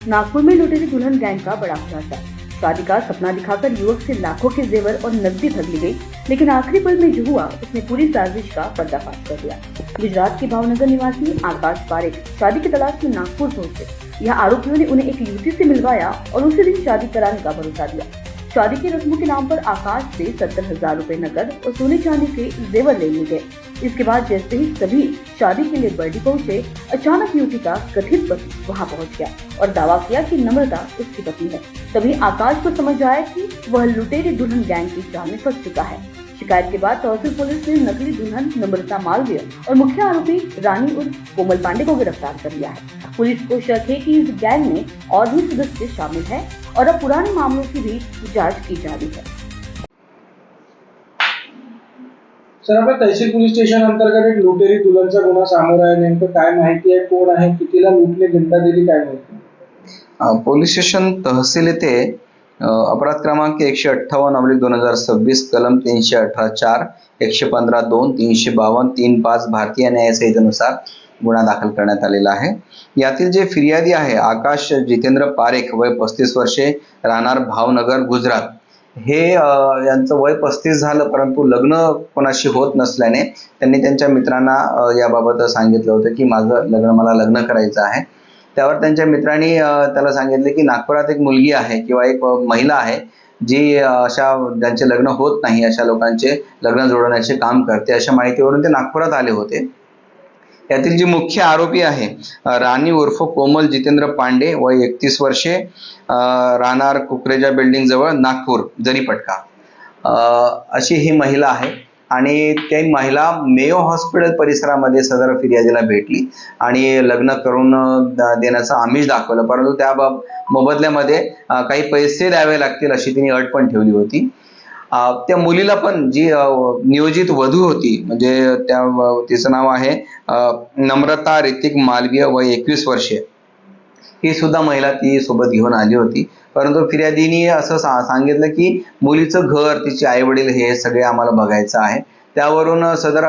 नागपुर में लुटेरी दुल्हन गैंग का बड़ा खुलासा। शादी का सपना दिखाकर युवक से लाखों के जेवर और नकदी ठग ली गई, लेकिन आखिरी पल में जो हुआ उसने पूरी साजिश का पर्दाफाश कर दिया। गुजरात के भावनगर निवासी आकाश पारेख शादी की तलाश में नागपुर पहुंचे। यहाँ आरोपियों ने उन्हें एक युवती से मिलवाया और उसी दिन शादी कराने का भरोसा दिया। शादी की रस्मों के नाम पर आकाश से 70,000 रुपए नकद और सोने चांदी के जेवर ले लिए गए। इसके बाद जैसे ही सभी शादी के लिए बर्डी पहुंचे, अचानक युवती का कथित पति वहां पहुंच गया और दावा किया कि नम्रता उसकी पत्नी है। तभी आकाश को समझ आया कि वह लुटेरी दुल्हन गैंग की जाल में फंस चुका है। शिकायत के बाद तहसील पुलिस ने नकली दुल्हन नम्रता मालवीय और मुख्य आरोपी रानी उर्फ कोमल पांडे को गिरफ्तार कर लिया है। पुलिस को शक है कि इस गैंग में और भी सदस्य शामिल हैं और अब पुराने मामलों की भी जांच की जा रही है। सर, आपल्या तहसील पोलीस स्टेशन अंतर्गत एक लुटेरी दुल्हनचा गुन्हा समोर आहे। नेमकं काय माहिती आहे, कोण आहे, कितीला लुटले, गंडा दिली, काय माहिती? पोलीस स्टेशन तहसील येथे अपराध क्रमांक 158/2026 कलम 318(4), 115(2), 352, 35 भारतीय न्याय संहितेनुसार गुन्हा दाखल करण्यात आलेला आहे। यातील जे फिर्यादी आहे आकाश जितेंद्र पारेख, वय 35 वर्षे, राहणार भावनगर, गुजरात, हे यांचं वय 35 झालं, परंतु लग्न कोणाशी होत नसल्याने त्यांनी त्यांच्या मित्रांना याबाबत सांगितलं होतं की मला लग्न करायचं आहे। त्यावर त्यांच्या मित्रांनी त्याला सांगितले की नागपुरात एक मुलगी आहे किंवा एक महिला आहे जी अशा ज्यांचे लग्न होत नाही अशा लोकांचे लग्न जोडण्याचे काम करते। अशा माहितीवरून ते नागपुरात आले होते। यातील जी मुख्य आरोपी आहे रानी उर्फ कोमल जितेंद्र पांडे, वय 31 वर्षे, राहणार कुकरेजा बिल्डिंग जवळ, नागपूर, जरीपटका, अशी ही महिला आहे। आणि ती महिला मेयो हॉस्पिटल परिसरामध्ये सदर फिर्यादीला भेटली आणि लग्न करून देण्याचं आमिष दाखवलं, परंतु त्या मोबदल्यामध्ये काही पैसे द्यावे लागतील अशी तिने अट पण ठेवली होती। त्या मुलीला पण जी नियोजित वधू होती, म्हणजे तिचं नाव आहे नम्रता ऋतिक मालवीय, वय 21 वर्षे, ही सुद्धा महिला ती सोबत घेऊन आली होती। परंतु फिर्यादीने असं सांगितलं की मुलीचं घर, तिचे आई वडील हे सगळे आम्हाला बघायचं आहे। त्यावरून सदर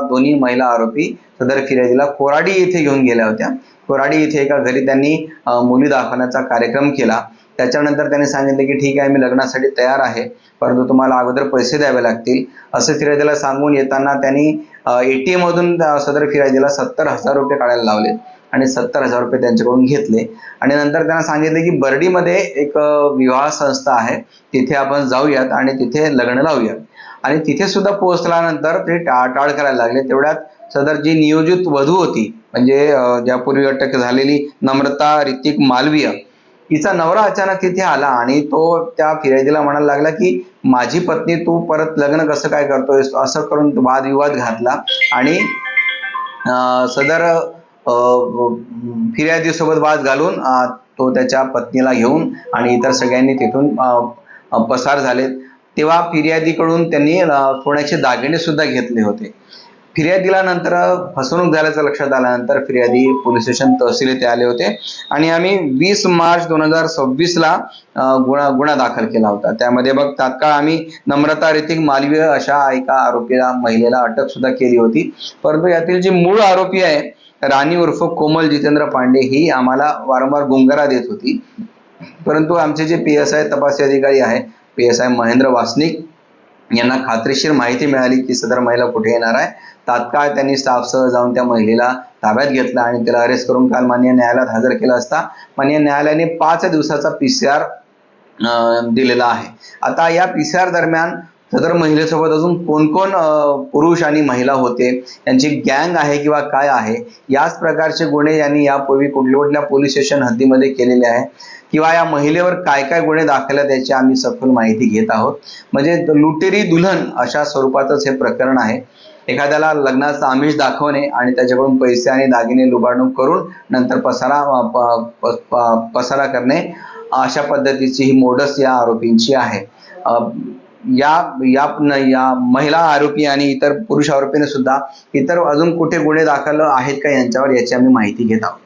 दोन्ही महिला आरोपी सदर फिर्यादीला कोराडी येथे घेऊन गेल्या होत्या। कोराडी येथे एका घरी त्यांनी मुली दाखवण्याचा कार्यक्रम केला। त्याच्यानंतर त्यांनी सांगितले की ठीक आहे, मी लग्नासाठी तयार आहे, परंतु तुम्हाला अगोदर पैसे द्यावे लागतील, असं फिर्यादीला सांगून येताना त्यांनी ATM मधून सदर फिर्यादीला 70,000 रुपये काढायला लावले आणि 70,000 रुपये त्यांच्याकडून घेतले आणि नंतर त्यांना सांगितले की बर्डीमध्ये एक विवाह संस्था आहे, तिथे आपण जाऊयात आणि तिथे लग्न लावूयात। आणि तिथे सुद्धा पोहोचल्यानंतर ते टाळ करायला लागले। तेवढ्यात सदर जी नियोजित वधू होती, म्हणजे ज्यापूर्वी अटक झालेली नम्रता ऋतिक मालवीय, तिचा नवरा अचानक तिथे आला आणि तो त्या फिर्यादीला म्हणायला लागला की माझी पत्नी तू परत लग्न कसं काय करतोय, असं करून वादविवाद घातला आणि सदर फिर्यादी सोबत वाद घालून तो त्याच्या पत्नीला घेऊन आणि इतर सगळ्यांनी तिथून पसार झाले। तेव्हा फिर्यादीकडून त्यांनी सोन्याचे दागिने सुद्धा घेतले होते। फिर्यादीला नंतर फसवणूक झाल्याचं लक्षात आल्यानंतर फिर्यादी पोलीस स्टेशन तहसील येथे आले होते आणि आम्ही 20 मार्च 2026 ला गुन्हा दाखल केला होता। त्यामध्ये तात्काळ आम्ही नम्रता ऋतिक मालवीय अशा एका महिलेला अटक सुद्धा केली होती। परंतु यातील जी मूळ आरोपी आहे रानी उर्फ कोमल जितेंद्र पांडे, ही आम्हाला वारंवार गुंगारा देत होती, परंतु आमचे जे PSI तपासी अधिकारी आहे PSI महेंद्र वासनिक यांना खात्रीशीर माहिती मिळाली की सदर महिला कुठे येणार आहे। तात्काळ त्यांनी स्टाफसह जाऊन त्या महिलेला ताब्यात घेतला आणि तिला अरेस्ट करून काल माननीय न्यायालयात हजर केला असता माननीय न्यायालयाने 5 दिवसाचा PCR दिलेला आहे। आता या PCR दरम्यान सदर महिलेसोबत अजून कोण कोण पुरुष आणि महिला होते, यांची गँग आहे किंवा काय आहे, याच प्रकारचे गुन्हे यांनी यापूर्वी कुठल्या पोलीस स्टेशन हद्दीमध्ये केलेले आहे किंवा या महिलेवर काय काय गुन्हे दाखल आहेत याची आम्ही सखोल माहिती घेत आहोत। म्हणजे लुटेरी दुल्हन अशा स्वरूपातच हे प्रकरण आहे। एखाद्याला लग्नाचं आमिष दाखवणे आणि त्याच्याकडून पैसे आणि दागिने लुबाडणूक करून नंतर पसारा करणे, अशा पद्धतीची ही मोडस या आरोपींची आहे। या महिला आरोपी आणि इतर पुरुष आरोपीने सुद्धा इतर अजून कुठे गुन्हे दाखल आहेत का यांच्यावर, याची आम्ही माहिती घेत आहोत।